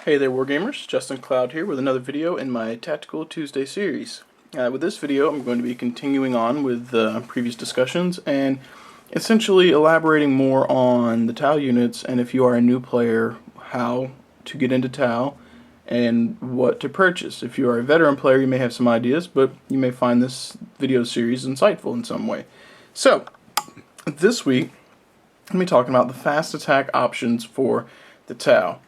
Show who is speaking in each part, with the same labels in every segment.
Speaker 1: Hey there Wargamers, Jstncloud here with another video in my Tactical Tuesday series. With this video I'm going to be continuing on with previous discussions and essentially elaborating more on the Tau units, and if you are a new player, how to get into Tau and what to purchase. If you are a veteran player, you may have some ideas, but you may find this video series insightful in some way. So, this week I'm going to be talking about the fast attack options for the Tau.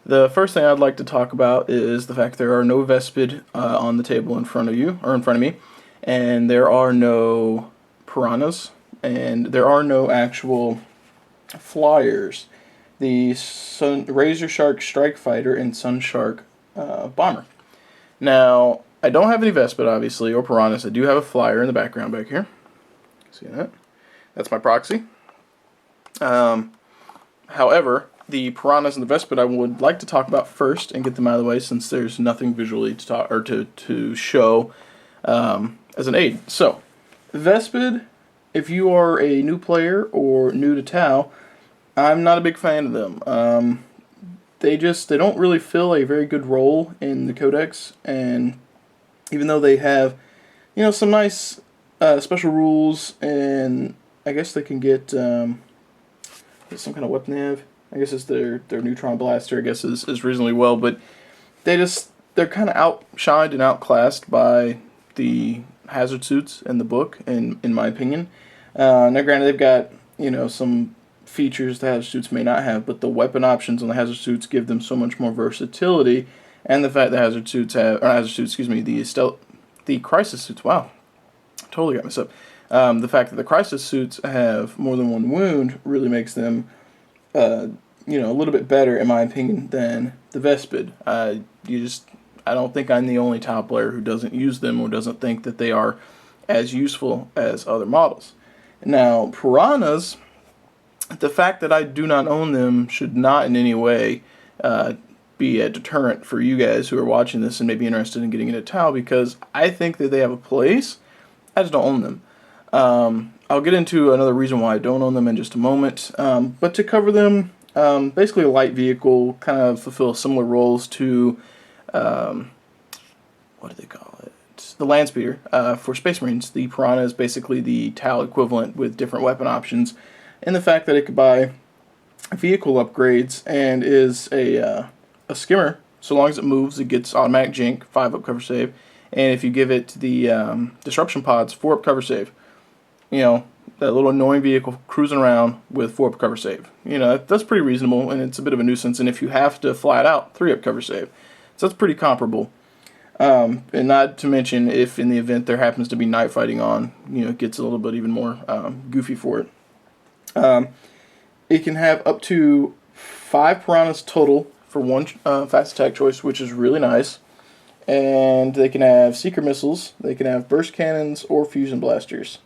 Speaker 1: The first thing I'd like to talk about is the fact there are no Vespid on the table in front of you, or in front of me, and there are no Piranhas, and there are no actual flyers. The Razor Shark Strike Fighter and Sun Shark Bomber. Now, I don't have any Vespid, obviously, or Piranhas. I do have a flyer in the background back here. See that? That's my proxy. However, the Piranhas and the Vespid I would like to talk about first and get them out of the way, since there's nothing visually to talk or to show as an aid. So, Vespid, if you are a new player or new to Tau, I'm not a big fan of them. They don't really fill a very good role in the codex, and even though they have, some nice special rules, and I guess they can get some kind of weapon they have. I guess it's their neutron blaster, I guess, is reasonably well, but they're kind of outshined and outclassed by the hazard suits in the book, in my opinion. Now granted, they've got, some features the hazard suits may not have, but the weapon options on the hazard suits give them so much more versatility, and the fact that the crisis suits, wow, totally got messed up. The fact that the crisis suits have more than one wound really makes them a little bit better, in my opinion, than the Vespid. I don't think I'm the only Tau player who doesn't use them or doesn't think that they are as useful as other models. Now, Piranhas, the fact that I do not own them should not in any way be a deterrent for you guys who are watching this and may be interested in getting into Tau, because I think that they have a place. I just don't own them. I'll get into another reason why I don't own them in just a moment, but to cover them, basically a light vehicle, kind of fulfill similar roles to, what do they call it? The Land Speeder for Space Marines. The Piranha is basically the Tau equivalent with different weapon options, and the fact that it could buy vehicle upgrades and is a skimmer. So long as it moves, it gets automatic jink, 5-up cover save, and if you give it the disruption pods, 4-up cover save. That little annoying vehicle cruising around with 4-up cover save. That's pretty reasonable, and it's a bit of a nuisance. And if you have to fly it out, 3-up cover save. So that's pretty comparable. And not to mention, if in the event there happens to be night fighting on, it gets a little bit even more goofy for it. It can have up to 5 Piranhas total for one fast attack choice, which is really nice. And they can have seeker missiles, they can have burst cannons, or fusion blasters.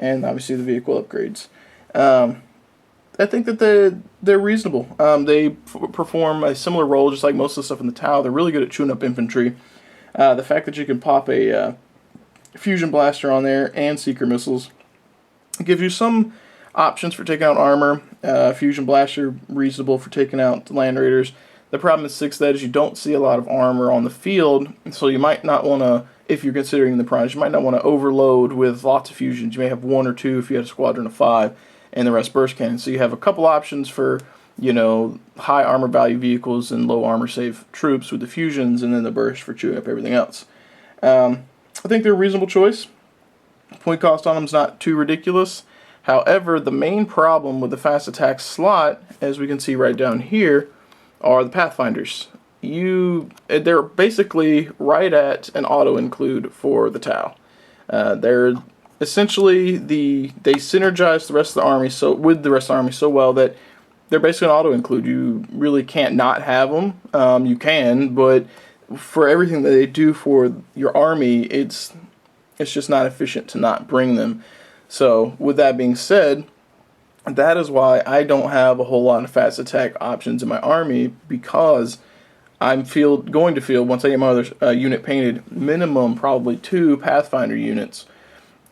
Speaker 1: And obviously the vehicle upgrades. I think that they're reasonable. They perform a similar role, just like most of the stuff in the Tau. They're really good at chewing up infantry. The fact that you can pop a fusion blaster on there and seeker missiles gives you some options for taking out armor. Fusion blaster, reasonable for taking out land raiders. The problem with 6 that is you don't see a lot of armor on the field, so you might not want to, if you're considering the Piranhas, you might not want to overload with lots of fusions. You may have 1 or 2 if you had a squadron of 5, and the rest burst cannons. So you have a couple options for, high armor value vehicles and low armor save troops with the fusions, and then the burst for chewing up everything else. I think they're a reasonable choice. Point cost on them is not too ridiculous. However, the main problem with the fast attack slot, as we can see right down here, are the Pathfinders. They're basically right at an auto-include for the Tau. They're essentially they synergize the rest of the army with the rest of the army so well that they're basically an auto-include. You really can't not have them. You can, but for everything that they do for your army, it's just not efficient to not bring them. So, with that being said, that is why I don't have a whole lot of fast attack options in my army, because I'm going to field, once I get my other unit painted, minimum probably 2 Pathfinder units,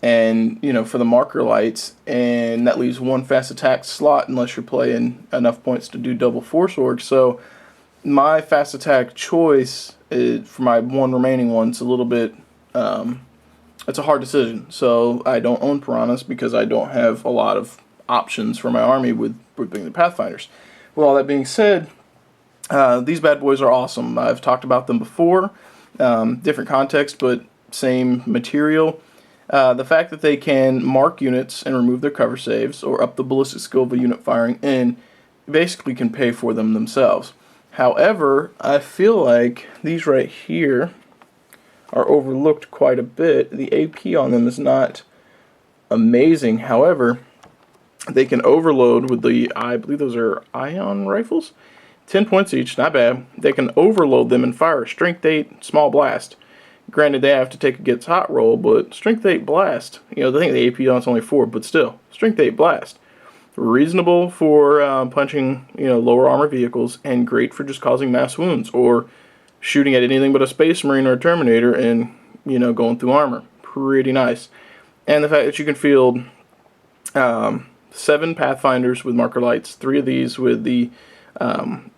Speaker 1: and for the marker lights, and that leaves 1 fast attack slot unless you're playing enough points to do double force org. So my fast attack choice for my one remaining one's a little bit, it's a hard decision. So I don't own piranhas because I don't have a lot of options for my army with being the Pathfinders. With all that being said, these bad boys are awesome. I've talked about them before, different context, but same material. The fact that they can mark units and remove their cover saves, or up the ballistic skill of a unit firing in, basically can pay for them themselves. However, I feel like these right here are overlooked quite a bit. The AP on them is not amazing. However, they can overload with the, I believe those are ion rifles? 10 points each, not bad. They can overload them and fire a Strength 8 small blast. Granted, they have to take a Gets Hot roll, but Strength 8 blast. You know, I think the AP on it's only 4, but still, Strength 8 blast. Reasonable for punching, lower armor vehicles, and great for just causing mass wounds, or shooting at anything but a Space Marine or a Terminator and, going through armor. Pretty nice. And the fact that you can field 7 Pathfinders with marker lights, 3 of these with the ion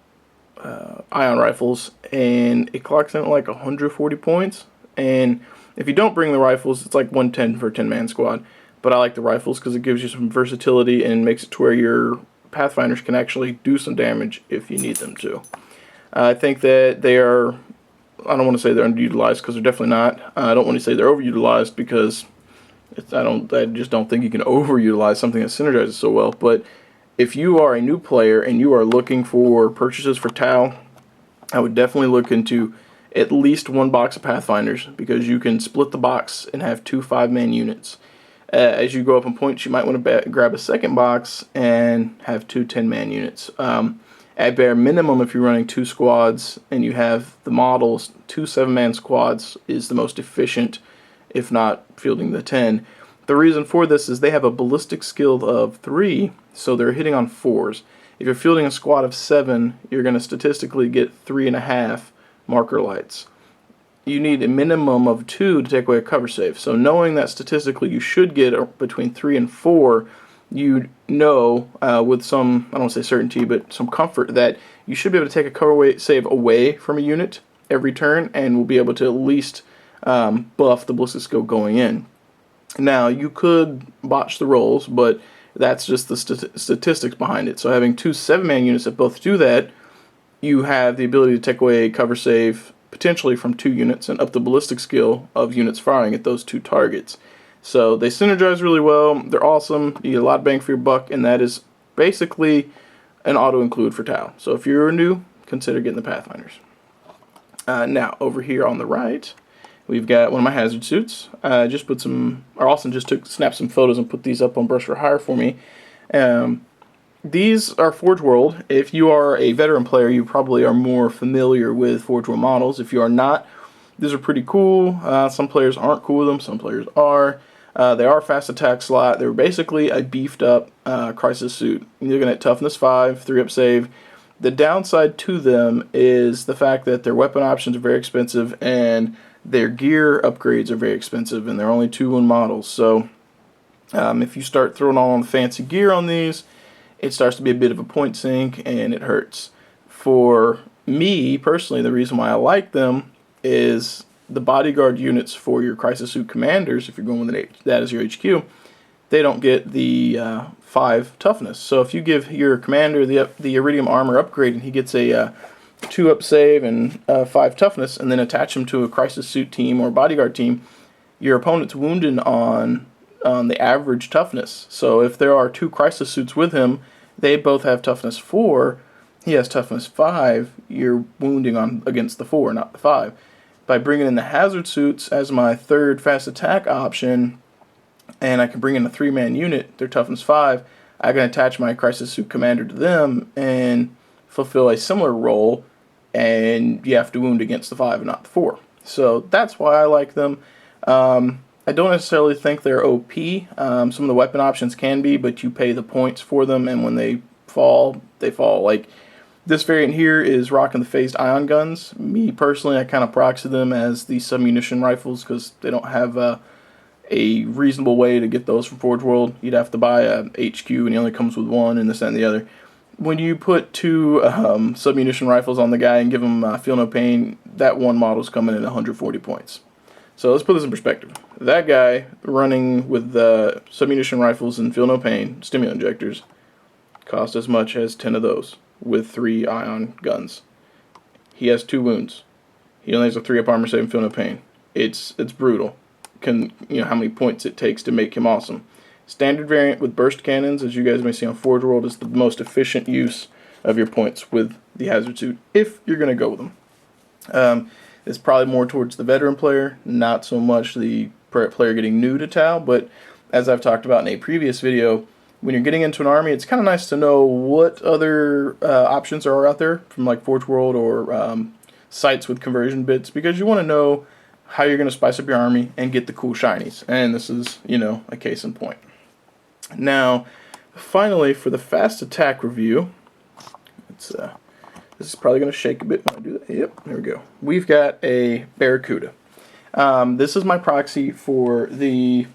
Speaker 1: rifles, and it clocks in at like 140 points. And if you don't bring the rifles, it's like 110 for a 10-man squad. But I like the rifles because it gives you some versatility and makes it to where your Pathfinders can actually do some damage if you need them to. I think that they are, I don't want to say they're underutilized because they're definitely not. I don't want to say they're overutilized because I just don't think you can overutilize something that synergizes so well. But if you are a new player and you are looking for purchases for Tau, I would definitely look into at least 1 box of Pathfinders, because you can split the box and have 2 5-man units. As you go up in points, you might want to grab a second box and have 2 10-man units. At bare minimum, if you're running 2 squads and you have the models, 2 7-man squads is the most efficient, if not fielding the 10. The reason for this is they have a ballistic skill of 3, so they're hitting on 4s. If you're fielding a squad of 7, you're going to statistically get 3.5 marker lights. You need a minimum of 2 to take away a cover save. So knowing that statistically you should get between 3 and 4, you know with some, I don't want to say certainty, but some comfort that you should be able to take a cover save away from a unit every turn, and will be able to at least buff the ballistic skill going in. Now, you could botch the rolls, but that's just the statistics behind it. So having 2 7-man units that both do that, you have the ability to take away a cover save potentially from 2 units and up the ballistic skill of units firing at those 2 targets. So they synergize really well. They're awesome. You get a lot of bang for your buck, and that is basically an auto-include for Tau. So if you're new, consider getting the Pathfinders. Now, over here on the right, we've got one of my hazard suits. Austin just snapped some photos and put these up on Brush for Hire for me. These are Forge World. If you are a veteran player, you probably are more familiar with Forge World models. If you are not, these are pretty cool. Some players aren't cool with them. Some players are. They are fast attack slot. They're basically a beefed up crisis suit. You're looking at toughness 5, 3-up save. The downside to them is the fact that their weapon options are very expensive and their gear upgrades are very expensive, and they're only 2-1 models. So if you start throwing on the fancy gear on these, it starts to be a bit of a point sink, and it hurts. For me, personally, the reason why I like them is the bodyguard units for your Crisis Suit commanders, if you're going with that as your HQ, they don't get the 5 toughness. So if you give your commander the Iridium armor upgrade and he gets a 2-up save and 5 toughness, and then attach him to a Crisis Suit team or bodyguard team, your opponent's wounded on the average toughness. So if there are 2 Crisis Suits with him, they both have toughness 4, he has toughness 5, you're wounding against the 4, not the 5. By bringing in the hazard suits as my 3rd fast attack option, and I can bring in a 3-man unit, their toughness 5, I can attach my Crisis Suit commander to them and fulfill a similar role, and you have to wound against the 5 and not the 4. So that's why I like them. I don't necessarily think they're OP. Some of the weapon options can be, but you pay the points for them, and when they fall, they fall. Like, this variant here is rocking the phased ion guns. Me, personally, I kind of proxy them as the submunition rifles because they don't have a reasonable way to get those from Forge World. You'd have to buy a HQ, and he only comes with 1, and this and the other. when you put two submunition rifles on the guy and give him feel no pain, that one model's coming in at 140 points. So let's put this in perspective. That guy running with the submunition rifles and feel no pain stimulant injectors cost as much as 10 of those with 3 ion guns. He has 2 wounds. He only has a 3-up armor save and feel no pain. It's brutal. How many points it takes to make him awesome. Standard variant with burst cannons, as you guys may see on Forge World, is the most efficient use of your points with the hazard suit, if you're going to go with them. It's probably more towards the veteran player, not so much the player getting new to Tau, but as I've talked about in a previous video, when you're getting into an army, it's kind of nice to know what other options are out there from like Forge World or sites with conversion bits, because you want to know how you're going to spice up your army and get the cool shinies. And this is, a case in point. Now, finally, for the fast attack review, this is probably going to shake a bit when I do that. Yep, there we go. We've got a Barracuda. This is my proxy for the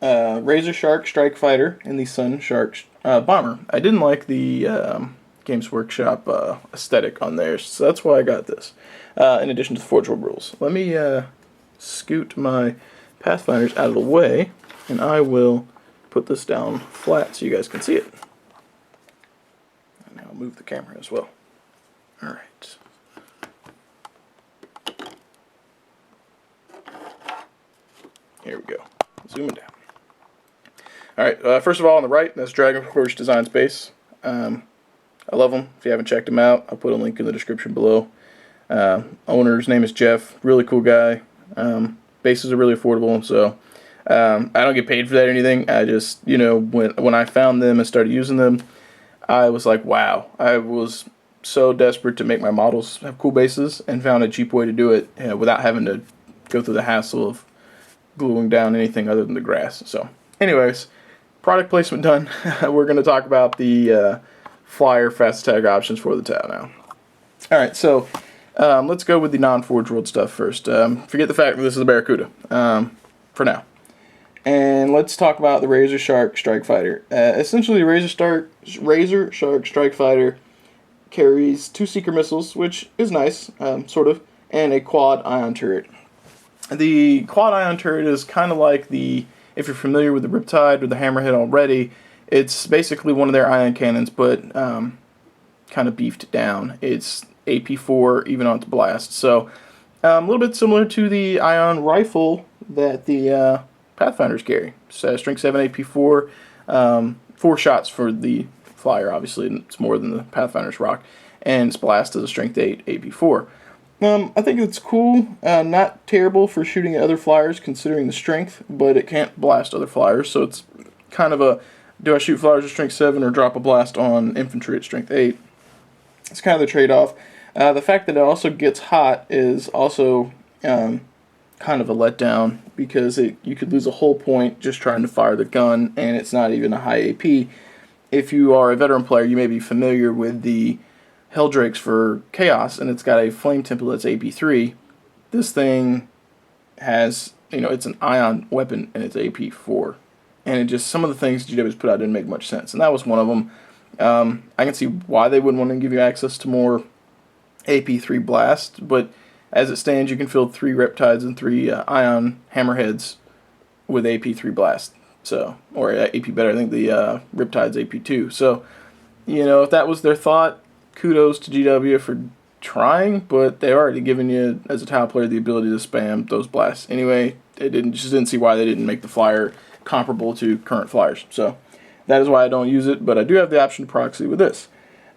Speaker 1: Razor Shark Strike Fighter and the Sun Shark Bomber. I didn't like the Games Workshop aesthetic on theirs, so that's why I got this, in addition to the Forge World rules. Let me scoot my Pathfinders out of the way, and I will put this down flat so you guys can see it. And I'll move the camera as well. Alright. Here we go. Zooming down. Alright, first of all, on the right, that's Dragon Forge Designs base. I love them. If you haven't checked them out, I'll put a link in the description below. Owner's name is Jeff. Really cool guy. Bases are really affordable, so I don't get paid for that or anything. I just, when I found them and started using them, I was like, wow. I was so desperate to make my models have cool bases and found a cheap way to do it without having to go through the hassle of gluing down anything other than the grass. So, anyways, product placement done. We're going to talk about the flyer fast attack options for the Tau now. Alright, so let's go with the non-Forge World stuff first. Forget the fact that this is a Barracuda for now. And let's talk about the Razor Shark Strike Fighter. Essentially, Razor Shark Strike Fighter carries 2 Seeker missiles, which is nice, sort of, and a quad ion turret. The quad ion turret is kind of like if you're familiar with the Riptide or the Hammerhead already, it's basically one of their ion cannons, but kind of beefed down. It's AP4 even on its blast. So a little bit similar to the ion rifle that the Pathfinders carry. So strength 7 AP4, 4 shots for the flyer, obviously, and it's more than the Pathfinders rock, and its blast is a strength 8 AP4. I think it's cool, not terrible for shooting at other flyers considering the strength, but it can't blast other flyers, so it's kind of a, do I shoot flyers at strength 7 or drop a blast on infantry at strength 8? It's kind of the trade-off. The fact that it also gets hot is also kind of a letdown, because you could lose a whole point just trying to fire the gun, and it's not even a high AP. If you are a veteran player, you may be familiar with the Helldrakes for Chaos, and it's got a flame template that's AP3. This thing has, it's an ion weapon, and it's AP4. And it just, some of the things GW's put out didn't make much sense, and that was one of them. I can see why they wouldn't want to give you access to more AP3 blast, but as it stands, you can field 3 Riptides and 3 ion Hammerheads with AP3 blast. So, or AP better, I think the Riptide's AP2. So, if that was their thought, kudos to GW for trying, but they've already given you, as a Tau player, the ability to spam those blasts. Anyway, just didn't see why they didn't make the flyer comparable to current flyers. So, that is why I don't use it, but I do have the option to proxy with this.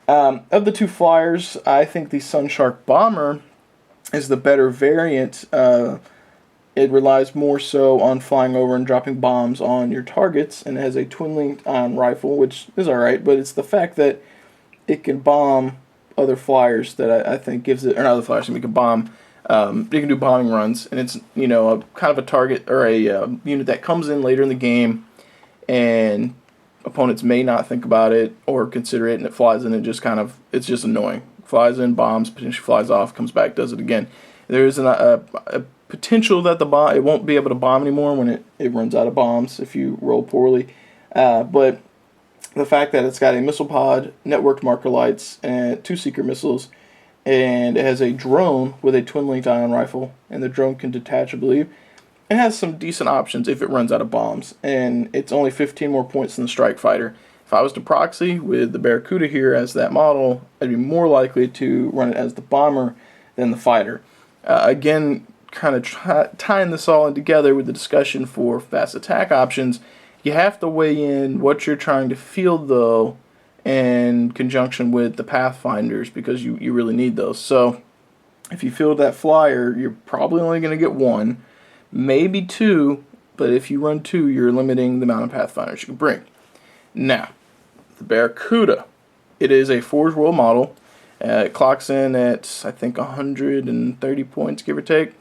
Speaker 1: Of the 2 flyers, I think the Sun Shark Bomber is the better variant. It relies more so on flying over and dropping bombs on your targets, and it has a twin-linked ion rifle, which is alright, but it's the fact that it can bomb other flyers that I think gives it, or not other flyers, it can bomb, it can do bombing runs, and it's, a kind of a target, or a unit that comes in later in the game, and opponents may not think about it or consider it, and it flies in and just kind of, it's just annoying. Flies in, bombs, potentially flies off, comes back, does it again. There is a potential that it won't be able to bomb anymore when it runs out of bombs if you roll poorly. But the fact that it's got a missile pod, networked marker lights, and 2 seeker missiles, and it has a drone with a twin-linked ion rifle, and the drone can detach, I believe. It has some decent options if it runs out of bombs, and it's only 15 more points than the Strike Fighter. If I was to proxy with the Barracuda here as that model, I'd be more likely to run it as the bomber than the fighter. Again, kind of tying this all in together with the discussion for fast attack options, you have to weigh in what you're trying to field, though, in conjunction with the Pathfinders, because you really need those. So if you field that flyer, you're probably only going to get 1, maybe 2, but if you run 2, you're limiting the amount of Pathfinders you can bring. Now, the Barracuda, it is a Forge World model. It clocks in at, I think, 130 points, give or take.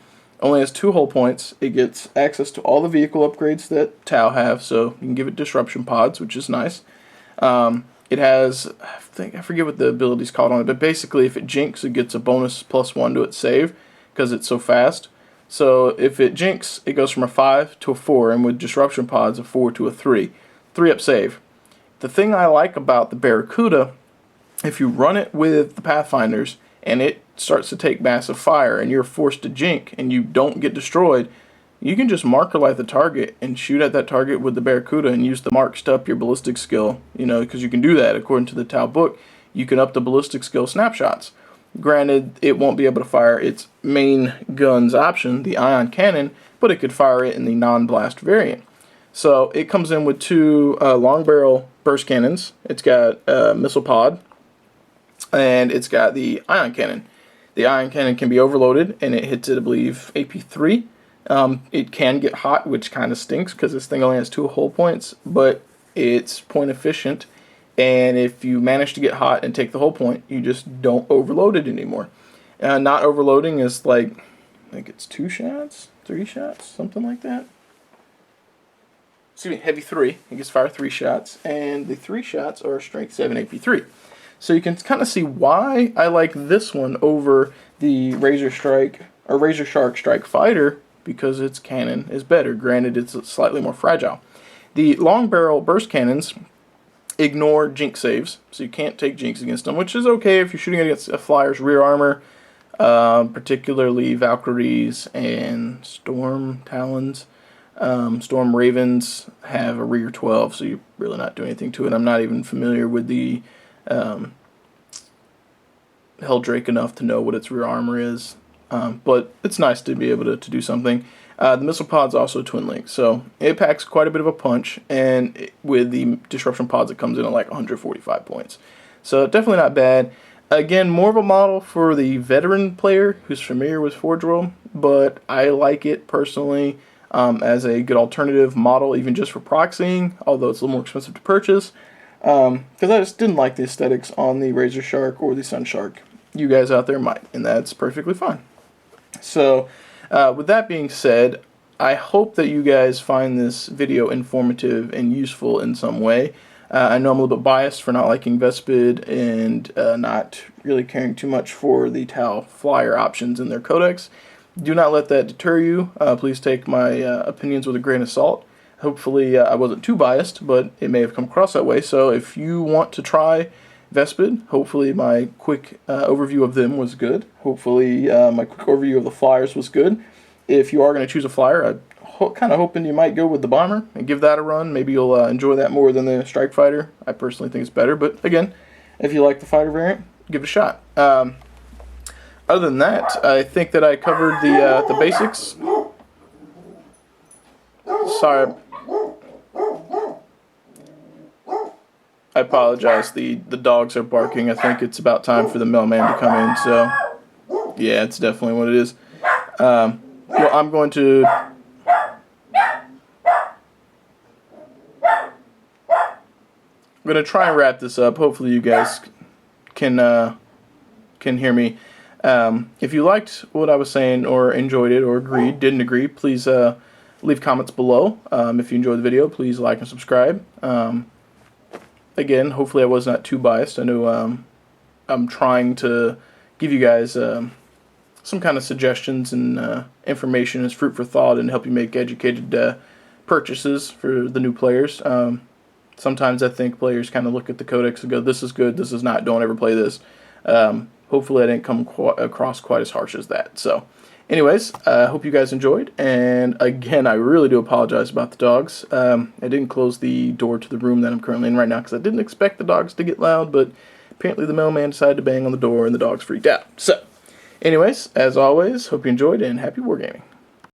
Speaker 1: Only has 2 hull points. It gets access to all the vehicle upgrades that Tau have, so you can give it disruption pods, which is nice. It has, I forget what the ability's called on it, but basically if it jinx, it gets a bonus +1 to its save because it's so fast. So if it jinx, it goes from a 5 to a 4, and with disruption pods, a 4 to a 3. 3-up save. The thing I like about the Barracuda, if you run it with the Pathfinders and it starts to take massive fire and you're forced to jink and you don't get destroyed, you can just marker light the target and shoot at that target with the Barracuda and use the marks to up your ballistic skill, because you can do that according to the Tau book. You can up the ballistic skill snapshots. Granted, it won't be able to fire its main gun's option, the ion cannon, but it could fire it in the non-blast variant. So it comes in with 2 long barrel burst cannons. It's got a missile pod, and it's got the ion cannon. The ion cannon can be overloaded, and it hits it, I believe, AP3. It can get hot, which kind of stinks because this thing only has 2 hull points, but it's point efficient. And if you manage to get hot and take the hull point, you just don't overload it anymore. Not overloading is like, I think it's 2 shots, 3 shots, something like that. Excuse me, heavy 3. It gets fire 3 shots, and the 3 shots are strength 7 AP3. So you can kind of see why I like this one over the Razor Shark Strike Fighter, because its cannon is better. Granted, it's slightly more fragile. The long barrel burst cannons ignore jinx saves, so you can't take jinx against them, which is okay if you're shooting against a flyer's rear armor, particularly Valkyries and Storm Talons. Storm Ravens have a rear 12, so you're really not doing anything to it. I'm not even familiar with the Helldrake enough to know what its rear armor is, but it's nice to be able to do something. The missile pod's also twin link, so it packs quite a bit of a punch, and with the disruption pods, it comes in at like 145 points. So definitely not bad. Again, more of a model for the veteran player who's familiar with Forge World, but I like it personally as a good alternative model, even just for proxying, although it's a little more expensive to purchase, because I just didn't like the aesthetics on the Razor Shark or the Sun Shark. You guys out there might, and that's perfectly fine. So, with that being said, I hope that you guys find this video informative and useful in some way. I know I'm a little bit biased for not liking Vespid and not really caring too much for the Tau flyer options in their codex. Do not let that deter you. Please take my opinions with a grain of salt. Hopefully I wasn't too biased, but it may have come across that way. So if you want to try Vespid, hopefully my quick overview of them was good. Hopefully my quick overview of the flyers was good. If you are going to choose a flyer, I'm kind of hoping you might go with the bomber and give that a run. Maybe you'll enjoy that more than the strike fighter. I personally think it's better, but again, if you like the fighter variant, give it a shot. Other than that, I think that I covered the basics. Sorry, I apologize. The dogs are barking. I think it's about time for the mailman to come in. So yeah, it's definitely what it is. Well, I'm going to try and wrap this up. Hopefully you guys can hear me. If you liked what I was saying or enjoyed it or agreed, didn't agree, please leave comments below. If you enjoyed the video, please like and subscribe. Again, hopefully I was not too biased. I know I'm trying to give you guys some kind of suggestions and information as fruit for thought and help you make educated purchases for the new players. Sometimes I think players kind of look at the codex and go, this is good, this is not, don't ever play this. Hopefully I didn't come across quite as harsh as that. So anyways, I hope you guys enjoyed, and again, I really do apologize about the dogs. I didn't close the door to the room that I'm currently in right now because I didn't expect the dogs to get loud, but apparently the mailman decided to bang on the door and the dogs freaked out. So anyways, as always, hope you enjoyed and happy wargaming.